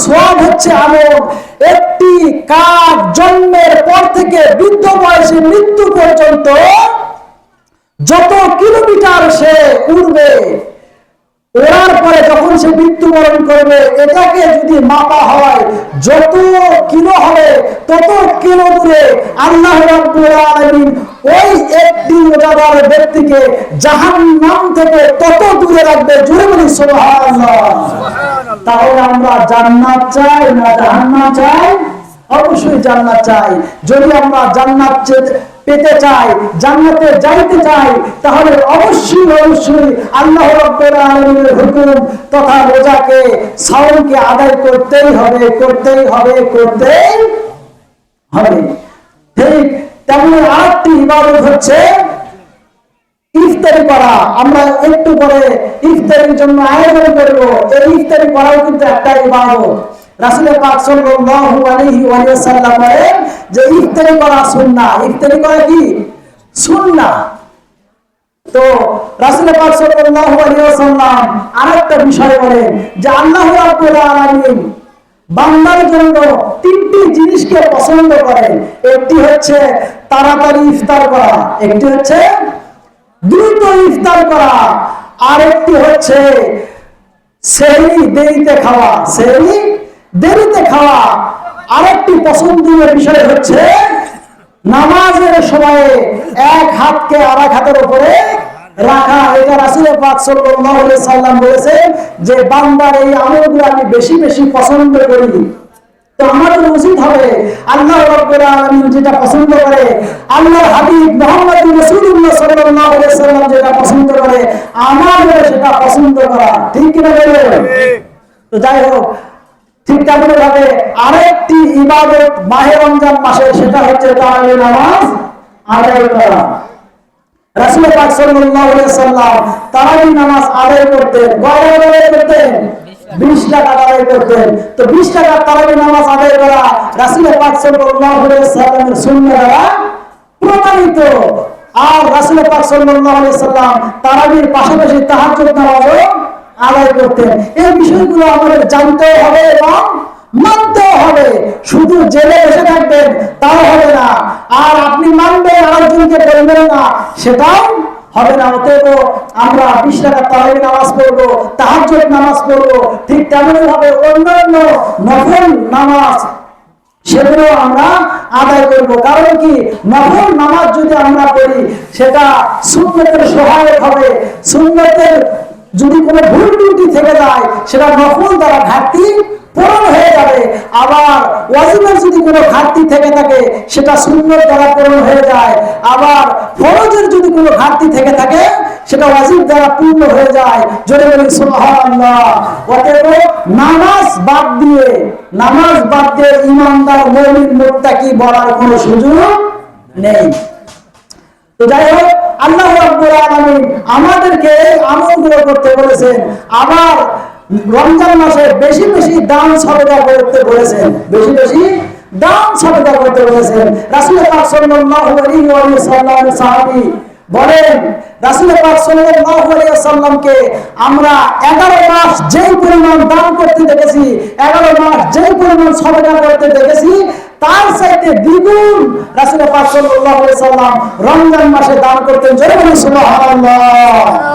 সওয়াব হচ্ছে এমন একটি কাক জন্মের পর থেকে বৃদ্ধ বয়সে মৃত্যু পর্যন্ত যত কিলোমিটার সে উড়বে, ওড়ার পরে যখন সে মৃত্যুবরণ করবে, এটাকে যদি মাপা হয় যত কিলো হবে তত কিলো দূরে আল্লাহ রাব্বুল আলামিন ওই একটি রোজাদার ব্যক্তিকে জাহান্নাম থেকে তত দূরে রাখবে। জোরে বলি সুবহানাল্লাহ। তাহলে আমরা জান্নাত চাই না জাহান্নাম চাই? অবশ্যই জান্নাত চাই। যদি আমরা জান্নাত পেতে চাই, জান্নাতে যাইতে চাই, তাহলে অবশ্যই আল্লাহ রাব্বুল আলামিনের হুকুম তথা রোজাকে, সাওমকে আদায় করতেই হবে। ঠিক তেমনি আরেকটি ইবাদত হচ্ছে ইফতারি করা। আমরা একটু পরে ইফতারির জন্য আয়োজন করব। এই ইফতারি করাও কিন্তু একটা ইবাদত। রাসূল পাক সাল্লাল্লাহু আলাইহি ওয়াসাল্লাম বলেন যে ইফতারি করা সুন্নাহ। ইফতারি করা কি সুন্নাহ? তো রাসূল পাক সাল্লাল্লাহু আলাইহি ওয়াসাল্লাম আরেকটা বিষয় বলেন যে আল্লাহ রাব্বুল আলামিন বান্দার জন্য তিনটি জিনিসকে পছন্দ করেন। একটি হচ্ছে তাড়াতাড়ি ইফতার করা, একটি হচ্ছে দ্রুত ইফতার করা, আর একটি হচ্ছে সেহরি দেরিতে খাওয়া। সেহরি দেরিতে খাওয়া। আরেকটি পছন্দের বিষয় হচ্ছে নামাজের সময়ে এক হাতকে আরেক হাতের উপরে রাখা। এটা রাসূল পাক সাল্লাল্লাহু আলাইহি সাল্লাম বলেছেন যে বান্দার এই আমলগুলো আমি বেশি বেশি পছন্দ করি। তো আমাদের উচিত হবে আল্লাহ রাব্বুল আলামিন যেটা পছন্দ করে, আল্লাহর হাবিব মুহাম্মদ রাসূলুল্লাহ সাল্লাল্লাহু আলাইহি সাল্লাম যেটা পছন্দ করে, আমাদের সেটা পছন্দ করা। ঠিক কি না বলেন? তো যাই হোক, ঠিক তেমনি ভাবে আরেকটি ইবাদত মাহে রমজান মাসে, সেটা হচ্ছে তারাবির নামাজ আদায় করা। রাসূল পাক সাল্লাল্লাহু আলাইহি সাল্লাম তারাবির নামাজ আদায় করতেন। কয় টাকা আদায় করতেন? 20 টাকা আদায় করতেন। তো 20 টাকা তারাবির নামাজ আদায় করা রাসূল পাক সাল্লাল্লাহু আলাইহি সাল্লামের সুন্নাহ দ্বারা প্রমাণিত। আর রাসূল পাক সাল্লাল্লাহু আলাইহি সাল্লাম তারাবির পাশাপাশি তাহাজ্জুদ নামাজও আদায় করতেন। এই বিষয়গুলো আমাদের জানতে হবে এবং মানতে হবে। শুধু জেলে বসে থাকবেন তাও হবে না, আর আপনি মানবেন আরেকজনকে বলবেন না, সেটাও হবে না। অতএব আমরা 20 টাকা তারাবি নামাজ পড়বো, তাহাজ্জুদ নামাজ পড়বো, ঠিক তেমনি ভাবে অন্যান্য নফল নামাজ সেগুলো আমরা আদায় করব। কারণ কি, নফল নামাজ যদি আমরা পড়ি সেটা সুন্নতের সহায়ক হবে। সুন্নতের যদি কোনো ভুল ত্রুটি থেকে যায় সেটা নফল দ্বারা ঘাটতি পূরণ হয়ে যাবে। আবার ওয়াজিবের যদি কোনো ঘাটতি থেকে থাকে সেটা সুন্নত দ্বারা পূরণ হয়ে যায়। আবার ফরজের যদি কোনো ঘাটতি থেকে থাকে সেটা ওয়াজিব দ্বারা পূর্ণ হয়ে যায়। জোরে বলি সুবহানাল্লাহ। অতএব নামাজ বাদ দিয়ে ঈমানদার মুমিন মুত্তাকি বলার কোনো সুযোগ নেই। তো যাই হোক, আল্লাহ রাব্বুল আলামিন আমাদেরকে আমলগুলো করতে বলেছেন। আবার রমজান মাসে বেশি বেশি দান সদকা করতে বলেছেন। বেশি বেশি দান সদকা করতে বলেছেন। রাসূল পাক সাল্লাল্লাহু আলাইহি ওয়াসাল্লামের সাহাবী বলেন, রাসূল পাক সাল্লাল্লাহু আলাইহি ওয়াসাল্লামকে আমরা 11 মাস যেই পরিমাণ দান করতে দেখেছি, 11 মাস যেই পরিমাণ সদকা করতে দেখেছি, তার চাইতে দ্বিগুণ রাসূল পাক সাল্লাল্লাহু আলাইহি ওয়াসাল্লাম রমজান মাসে দান করতেন। জোরে বলি সুবহানাল্লাহ।